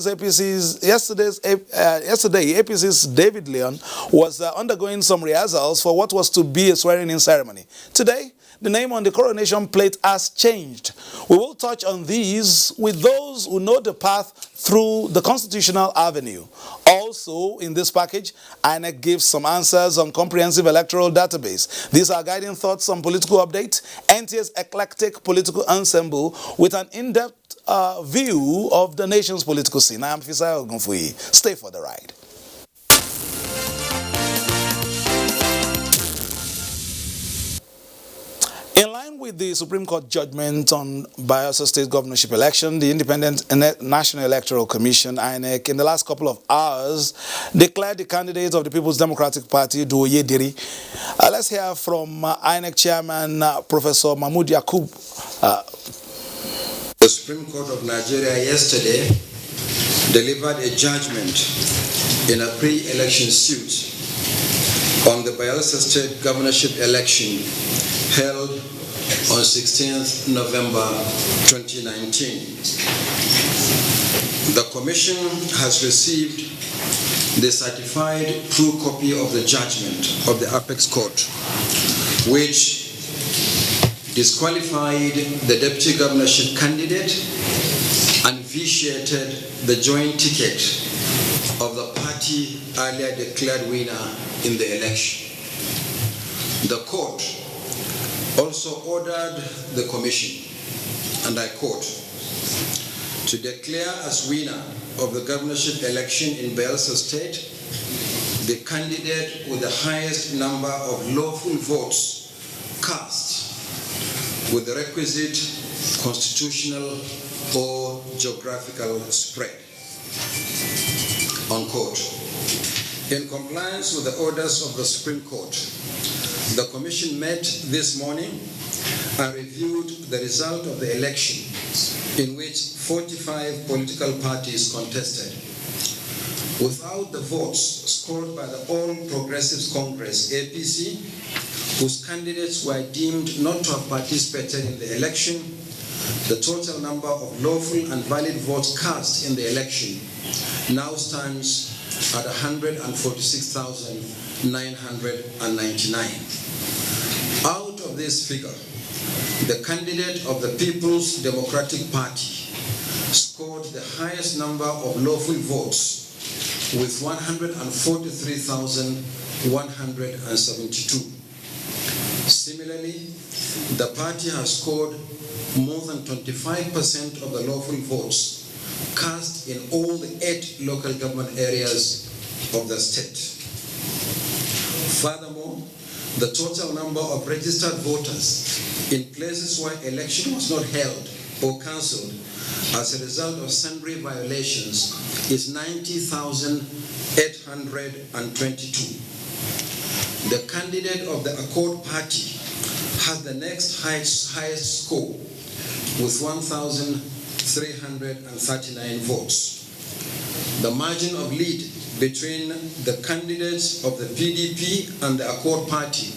Yesterday, APC's David Leon was undergoing some rehearsals for what was to be a swearing-in ceremony. Today, the name on the coronation plate has changed. We will touch on these with those who know the path through the constitutional avenue. Also, in this package, INEC gives some answers on comprehensive electoral database. These are guiding thoughts on political update, NTA's eclectic political ensemble with an in-depth view of the nation's political scene. I am Fisayo Ogunfuyi. Stay for the ride. In line with the Supreme Court judgment on Bayelsa State governorship election, the Independent National Electoral Commission, INEC, in the last couple of hours, declared the candidate of the People's Democratic Party, Duoye Diri. Let's hear from INEC Chairman, Professor Mahmood Yakub. The Supreme Court of Nigeria yesterday delivered a judgment in a pre-election suit on the Bayelsa State governorship election held on 16th November 2019. The Commission has received the certified true copy of the judgment of the Apex Court, which disqualified the deputy governorship candidate and vitiated the joint ticket of the party earlier declared winner in the election. The court also ordered the Commission, and I quote, to declare as winner of the governorship election in Bayelsa State the candidate with the highest number of lawful votes cast with the requisite constitutional or geographical spread, unquote. In compliance with the orders of the Supreme Court, the Commission met this morning and reviewed the result of the election in which 45 political parties contested. Without the votes scored by the All Progressives Congress, APC, whose candidates were deemed not to have participated in the election, the total number of lawful and valid votes cast in the election now stands at 146,999. Out of this figure, the candidate of the People's Democratic Party scored the highest number of lawful votes with 143,172. Similarly, the party has scored more than 25% of the lawful votes cast in all the 8 local government areas of the state. Furthermore, the total number of registered voters in places where election was not held or cancelled as a result of sundry violations is 90,822. The candidate of the Accord Party has the next highest score with 1,339 votes. The margin of lead between the candidates of the PDP and the Accord Party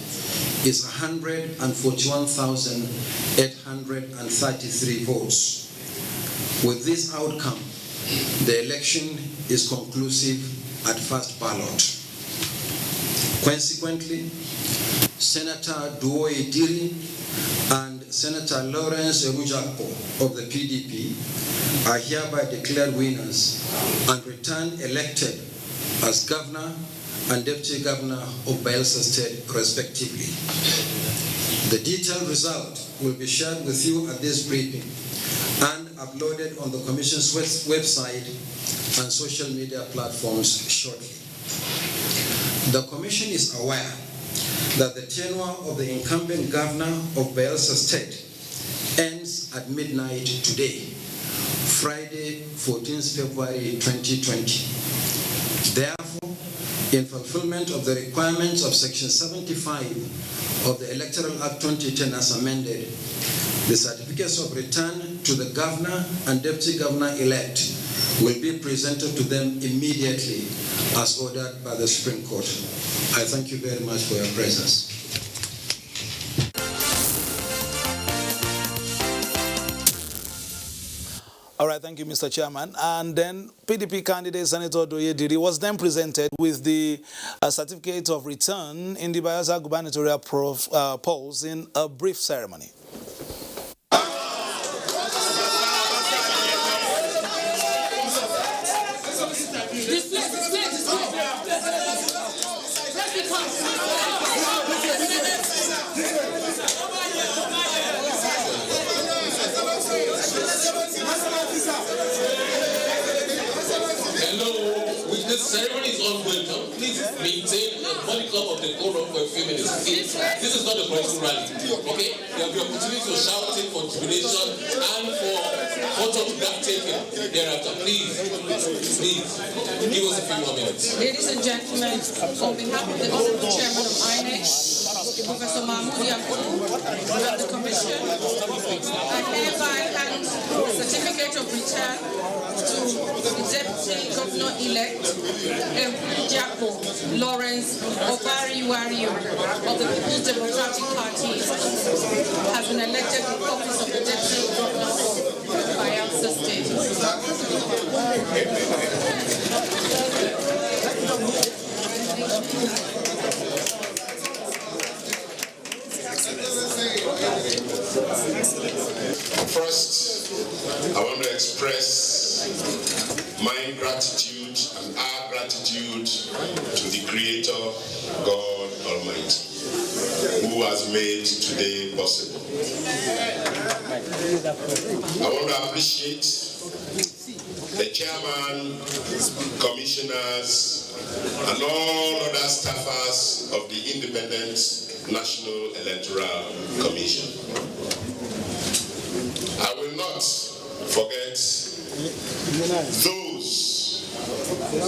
is 141,833 votes. With this outcome, the election is conclusive at first ballot. Consequently, Senator Duoye Diri and Senator Lawrence Emujakpo of the PDP are hereby declared winners and returned elected as governor and deputy governor of Bayelsa State, respectively. The detailed result will be shared with you at this briefing and uploaded on the Commission's website and social media platforms shortly. The Commission is aware that the tenure of the incumbent governor of Bayelsa State ends at midnight today, Friday, 14th February 2020. Therefore, in fulfillment of the requirements of Section 75 of the Electoral Act 2010 as amended, the certificates of return to the governor and deputy governor-elect will be presented to them immediately as ordered by the Supreme Court. I thank you very much for your presence. All right, thank you, Mr. Chairman. And then PDP candidate Senator Doye Diri was then presented with the certificate of return in the Bayelsa gubernatorial polls in a brief ceremony. The ceremony is ongoing now. Please maintain a modicum of the decorum for a few minutes. This is not a political rally. Okay? There will be opportunity for shouting, for jubilation, and for photograph taking thereafter. Please, give us a few more minutes. Ladies and gentlemen, on behalf of the Honorable Chairman of INEC, Professor Mahmoud Yakubu, and the Commission, I hereby hand the certificate of return to the Deputy Governor-elect, Japo Lawrence Obari-Wario of the People's Democratic Party, has been elected to the office of the Deputy Governor of Bayelsa State. First, I want to express my gratitude and our gratitude to the Creator, God Almighty, who has made today possible. I want to appreciate the chairman, commissioners, and all other staffers of the Independent National Electoral Commission. I will not forget those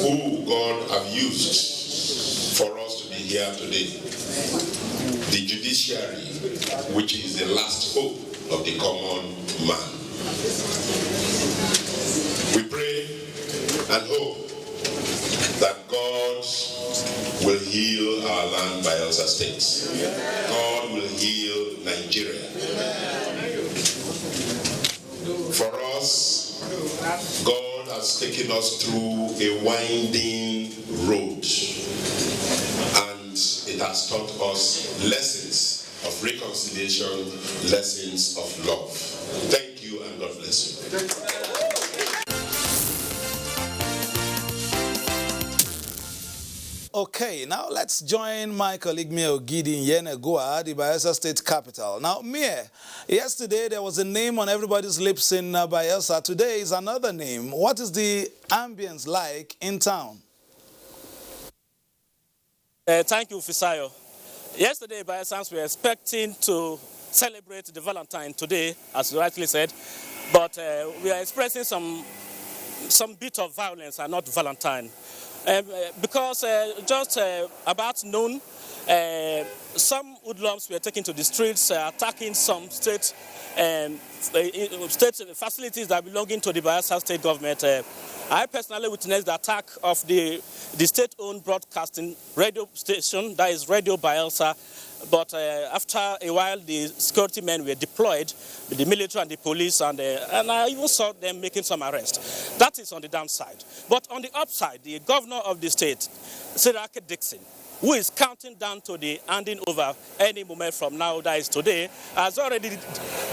who God have used for us to be here today. The judiciary, which is the last hope of the common man. We pray and hope that God will heal our land, Bayelsa State. God will heal Nigeria. For us, God has taken us through a winding road, and it has taught us lessons of reconciliation, lessons of love. Thank you, and God bless you. Okay, now let's join my colleague Mie Ogidi in Yenagoa, the Bayelsa State capital. Now, Mie, yesterday there was a name on everybody's lips in Bayelsa. Today is another name. What is the ambience like in town? Thank you, Fisayo. Yesterday, Bayelsans were expecting to celebrate the Valentine today, as you rightly said, but we are expressing some bit of violence and not Valentine. Because just about noon, some hoodlums were taken to the streets, attacking some state facilities that belonging to the Bayelsa state government. I personally witnessed the attack of the state-owned broadcasting radio station, that is Radio Bayelsa. But after a while, the security men were deployed, the military and the police, and I even saw them making some arrests. That is on the downside. But on the upside, the governor of the state, Sirake Dixon, who is counting down to the handing over any moment from now, that is today, has already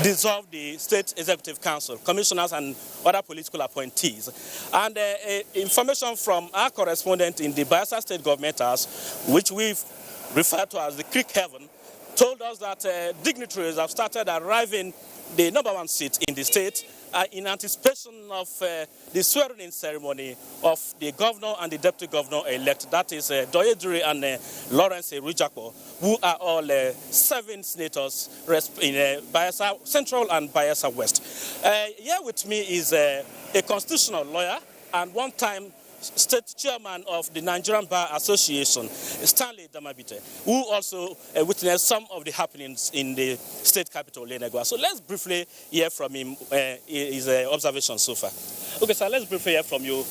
dissolved the State Executive Council, commissioners and other political appointees. And information from our correspondent in the Bayelsa State Government House, which we've referred to as the Creek Heaven, told us that dignitaries have started arriving the #1 seat in the state in anticipation of the swearing-in ceremony of the governor and the deputy governor-elect, that is Doye Diri and Lawrence Erujakpo, who are all 7 senators in Bayelsa Central and Bayelsa West. Here with me is a constitutional lawyer and one-time state chairman of the Nigerian Bar Association, Stanley Damabite, who also witnessed some of the happenings in the state capital, Yenagoa. So let's briefly hear from him, his observations so far. Okay, sir, let's briefly hear from you.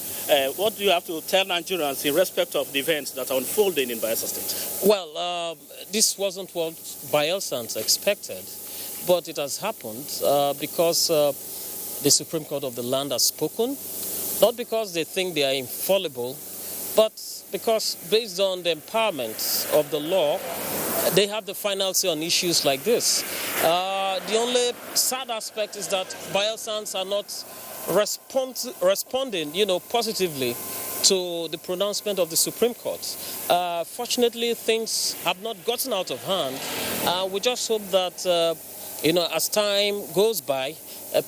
What do you have to tell Nigerians in respect of the events that are unfolding in Bayelsa State? Well, this wasn't what Bayelsans expected, but it has happened because the Supreme Court of the land has spoken, not because they think they are infallible, but because based on the empowerment of the law, they have the final say on issues like this. The only sad aspect is that Bayelsans are not responding, positively to the pronouncement of the Supreme Court. Fortunately, things have not gotten out of hand. We just hope that, as time goes by,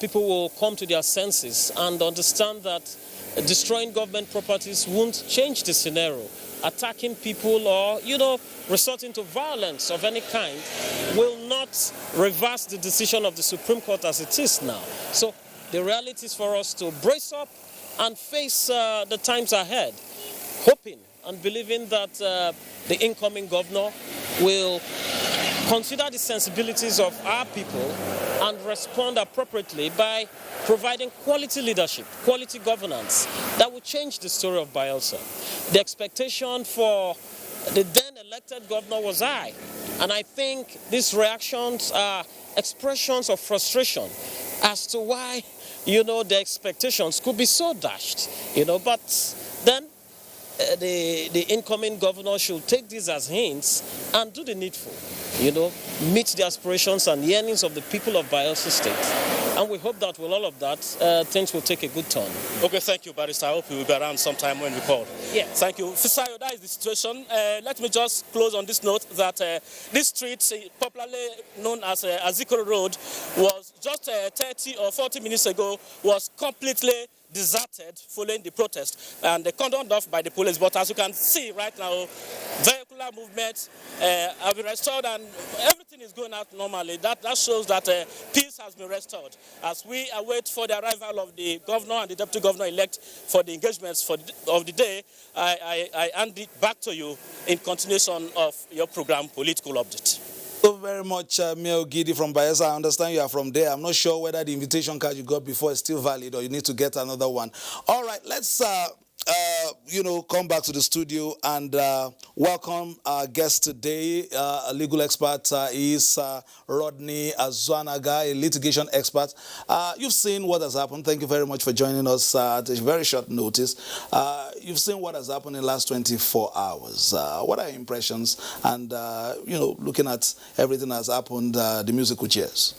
people will come to their senses and understand that destroying government properties won't change the scenario. Attacking people or, resorting to violence of any kind will not reverse the decision of the Supreme Court as it is now. So the reality is for us to brace up and face the times ahead, hoping and believing that the incoming governor will consider the sensibilities of our people and respond appropriately by providing quality leadership, quality governance that will change the story of Bayelsa. The expectation for the then elected governor was high, and I think these reactions are expressions of frustration as to why, the expectations could be so dashed, but then the incoming governor should take these as hints and do the needful, meet the aspirations and yearnings of the people of Bayelsa State. And we hope that with all of that, things will take a good turn. Okay, thank you, Barrister. I hope you will be around sometime when we call. Yeah. Thank you. Fisayo, that is the situation. Let me just close on this note that this street, popularly known as Azikoro Road, was just 30 or 40 minutes ago, was completely deserted following the protest and the conduct off by the police. But as you can see right now, vehicular movement have been restored and everything is going out normally. That shows that peace has been restored. As we await for the arrival of the governor and the deputy governor-elect for the engagements of the day, I hand it back to you in continuation of your program, Political Update. Thank you very much, Mayor Gidi from Bayelsa. I understand you are from there. I'm not sure whether the invitation card you got before is still valid or you need to get another one. All right, let's come back to the studio and welcome our guest today. A legal expert is Rodney Azuanaga, a litigation expert. You've seen what has happened. Thank you very much for joining us at a very short notice. You've seen what has happened in the last 24 hours. What are your impressions? And, looking at everything that has happened, the musical chairs.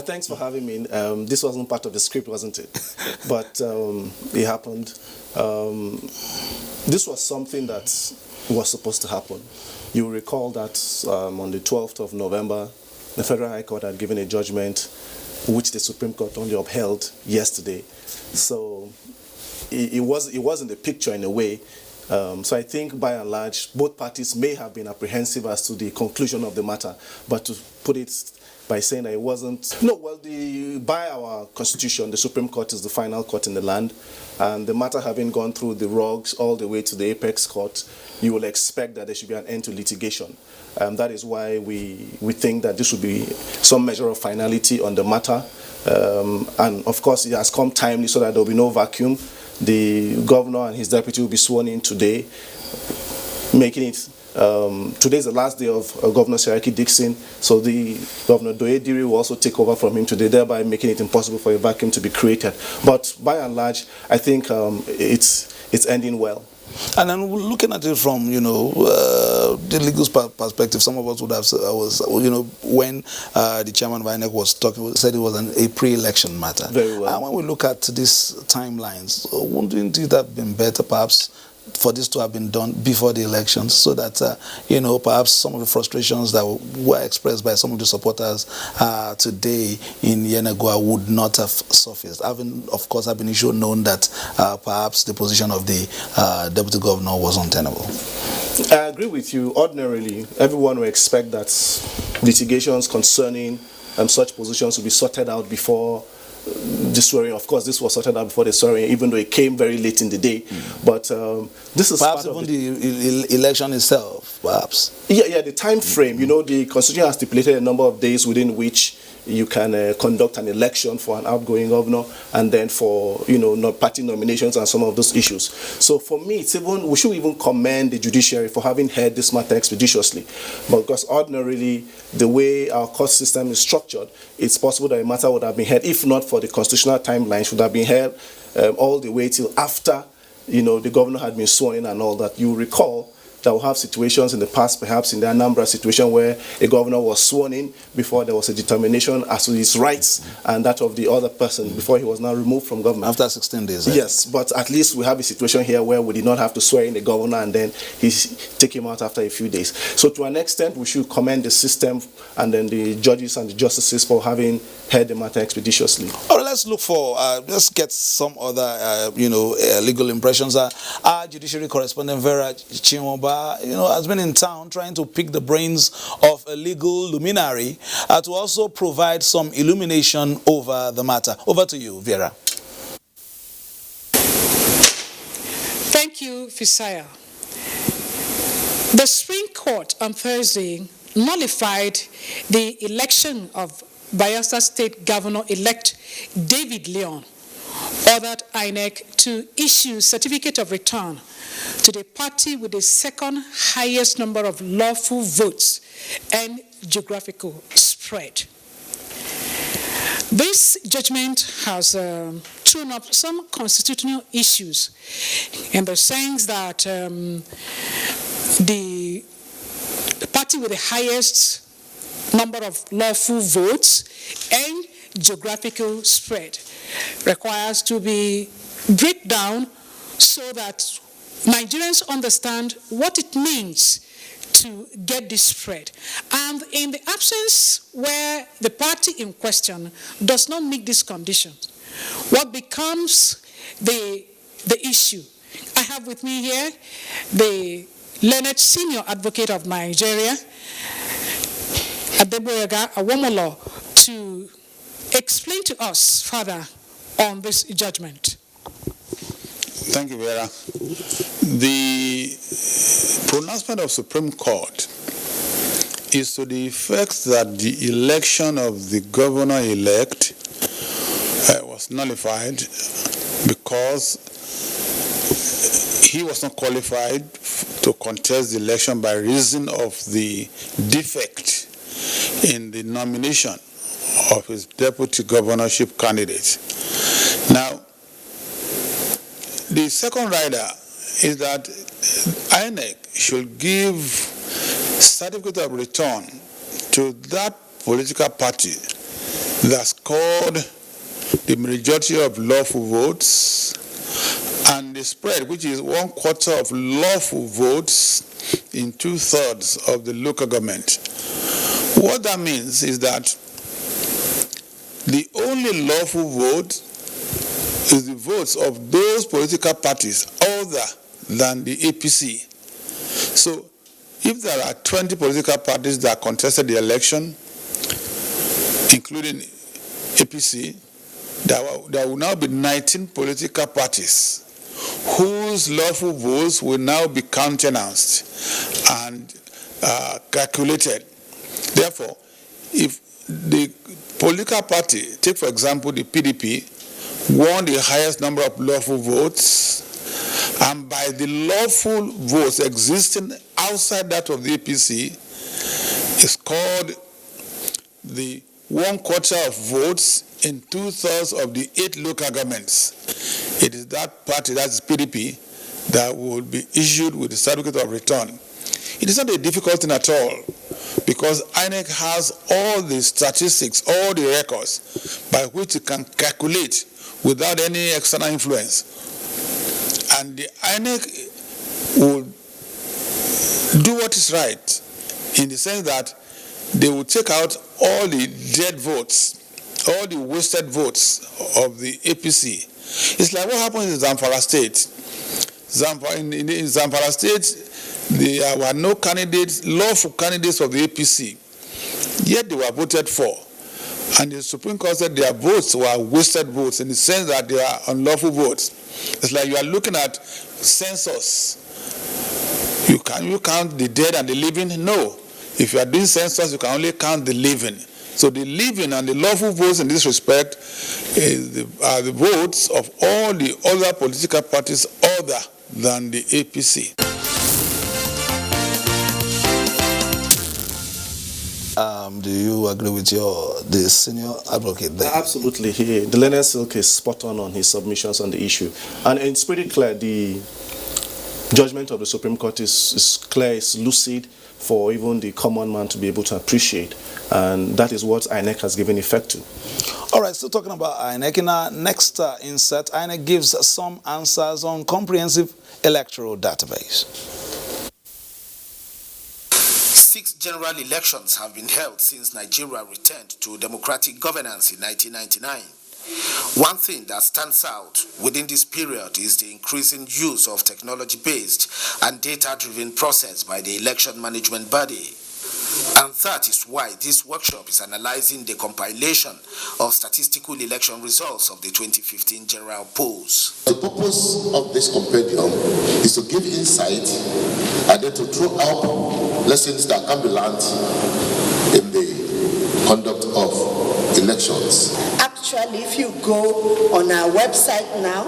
Thanks for having me. This wasn't part of the script, wasn't it? But it happened. This was something that was supposed to happen. You will recall that on the 12th of November, the Federal High Court had given a judgment which the Supreme Court only upheld yesterday. So it was in the picture in a way. So I think by and large, both parties may have been apprehensive as to the conclusion of the matter, but to put it by saying that it wasn't. No, well, by our constitution, the Supreme Court is the final court in the land, and the matter having gone through the rugs all the way to the apex court, you will expect that there should be an end to litigation. That is why we think that this would be some measure of finality on the matter. And of course, it has come timely so that there will be no vacuum. The governor and his deputy will be sworn in today, making it. Today is the last day of Governor Seriake Dickson, so the Governor Doyediri will also take over from him today, thereby making it impossible for a vacuum to be created. But by and large, I think it's ending well. And then looking at it from, the legal perspective, some of us would have said, when the chairman of INEC was talking, said it was a pre-election matter. Very well. And when we look at these timelines, wouldn't it have been better, perhaps, for this to have been done before the elections, so that, perhaps some of the frustrations that were expressed by some of the supporters today in Yenagoa would not have surfaced, having, of course, have been issue known that perhaps the position of the deputy governor was untenable? I agree with you. Ordinarily, everyone would expect that litigations concerning such positions will be sorted out before the swearing. Of course, this was sorted out before the swearing, even though it came very late in the day. But this is perhaps part even of the election itself, perhaps. Yeah, the time frame. The Constitution has stipulated a number of days within which you can conduct an election for an outgoing governor, and then for party nominations and some of those issues. So for me, we should even commend the judiciary for having heard this matter expeditiously, because ordinarily the way our court system is structured, it's possible that a matter would have been heard, if not for the constitutional timeline, should have been heard all the way till after the governor had been sworn in and all that. You recall that we'll have situations in the past, perhaps in the Anambra situation, where a governor was sworn in before there was a determination as to his rights and that of the other person before he was now removed from government. After 16 days. Yes, but at least we have a situation here where we did not have to swear in the governor and then take him out after a few days. So to an extent, we should commend the system and then the judges and the justices for having heard the matter expeditiously. All right, let's look for, let's get some other, legal impressions. Our judiciary correspondent, Vera Chinwaba, has been in town trying to pick the brains of a legal luminary to also provide some illumination over the matter. Over to you, Vera. Thank you, Fisaya. The Supreme Court on Thursday nullified the election of Bayelsa State Governor-elect David Leon, ordered INEC to issue certificate of return to the party with the second highest number of lawful votes and geographical spread. This judgment has thrown up some constitutional issues in the sense that the party with the highest number of lawful votes and geographical spread requires to be break down so that Nigerians understand what it means to get this spread. And in the absence where the party in question does not meet these conditions, what becomes the issue? I have with me here the learned senior advocate of Nigeria, Adeboyega Awomolo, to explain to us further on this judgment. Thank you, Vera. The pronouncement of Supreme Court is to the effect that the election of the governor-elect was nullified because he was not qualified to contest the election by reason of the defect in the nomination of his deputy governorship candidate. Now, the second rider is that INEC should give certificate of return to that political party that scored the majority of lawful votes and the spread, which is 1/4 of lawful votes in 2/3 of the local government. What that means is that the only lawful vote is the votes of those political parties other than the APC. So if there are 20 political parties that contested the election, including APC, there will now be 19 political parties whose lawful votes will now be countenanced and calculated. Therefore, if the political party, take for example the PDP, won the highest number of lawful votes, and by the lawful votes existing outside that of the APC, is called the 1/4 of votes in 2/3 of the 8 local governments. It is that party, that's PDP, that will be issued with the certificate of return. It is not a difficult thing at all, because INEC has all the statistics, all the records by which it can calculate without any external influence. And the INEC will do what is right, in the sense that they will take out all the dead votes, all the wasted votes of the APC. It's like what happened in Zamfara State. In Zamfara State, there were no candidates, lawful candidates of the APC, yet they were voted for. And the Supreme Court said their votes were wasted votes, in the sense that they are unlawful votes. It's like you are looking at census. Can you count the dead and the living? No. If you are doing census, you can only count the living. So the living and the lawful votes in this respect are the votes of all the other political parties other than the APC. Do you agree with the senior advocate there? Absolutely. The Leonard Silk is spot on his submissions on the issue. And it's pretty clear the judgment of the Supreme Court is clear, it's lucid for even the common man to be able to appreciate. And that is what INEC has given effect to. All right, still talking about INEC. In our next insert, INEC gives some answers on comprehensive electoral database. 6 general elections have been held since Nigeria returned to democratic governance in 1999. One thing that stands out within this period is the increasing use of technology-based and data-driven process by the election management body. And that is why this workshop is analyzing the compilation of statistical election results of the 2015 general polls. The purpose of this compendium is to give insight and then to throw out lessons that can be learned in the conduct of elections. Actually, if you go on our website now,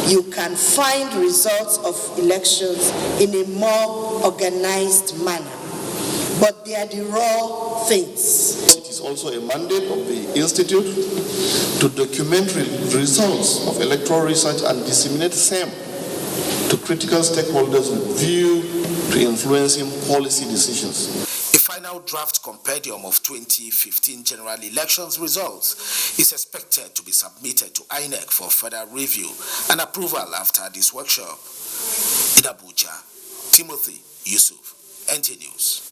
you can find results of elections in a more organized manner. But they are the raw things. It is also a mandate of the Institute to document the results of electoral research and disseminate them to critical stakeholders with view to influencing policy decisions. A final draft compendium of 2015 general elections results is expected to be submitted to INEC for further review and approval after this workshop. In Abuja, Timothy Yusuf, NT News.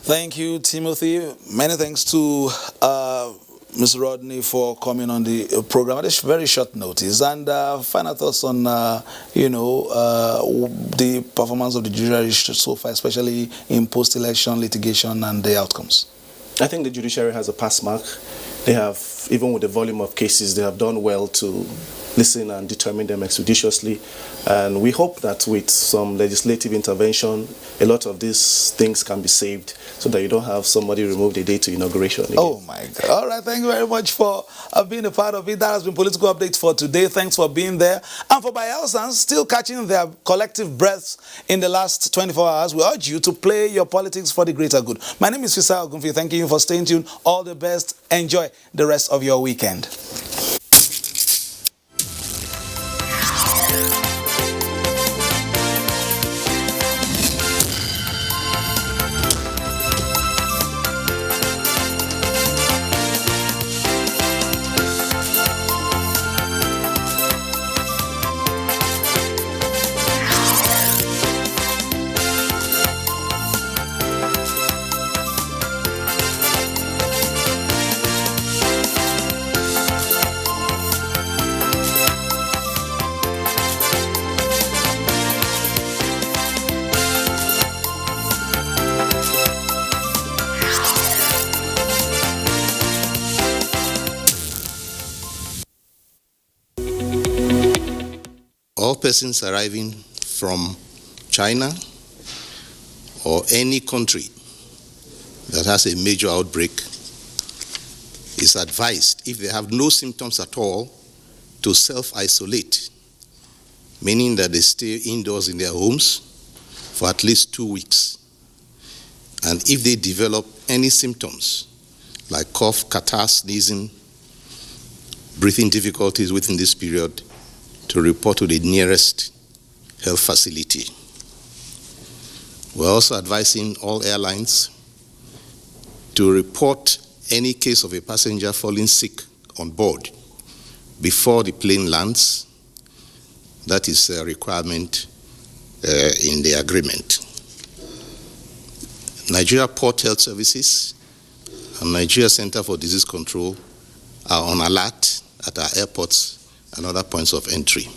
Thank you, Timothy. Many thanks to Mr. Rodney for coming on the program at a very short notice. And final thoughts on, the performance of the judiciary so far, especially in post-election litigation and the outcomes. I think the judiciary has a pass mark. They have, even with the volume of cases, they have done well to listen and determine them expeditiously. And we hope that with some legislative intervention, a lot of these things can be saved so that you don't have somebody remove the day to inauguration again. Oh my God. All right, thank you very much for being a part of it. That has been Political Update for today. Thanks for being there. And for Bayelsans, still catching their collective breaths in the last 24 hours, we urge you to play your politics for the greater good. My name is Fisa Ogunfi. Thank you for staying tuned. All the best. Enjoy the rest of your weekend. All persons arriving from China or any country that has a major outbreak is advised, if they have no symptoms at all, to self-isolate, meaning that they stay indoors in their homes for at least 2 weeks. And if they develop any symptoms like cough, catarrh, sneezing, breathing difficulties within this period, to report to the nearest health facility. We're also advising all airlines to report any case of a passenger falling sick on board before the plane lands. That is a requirement in the agreement. Nigeria Port Health Services and Nigeria Center for Disease Control are on alert at our airports and other points of entry.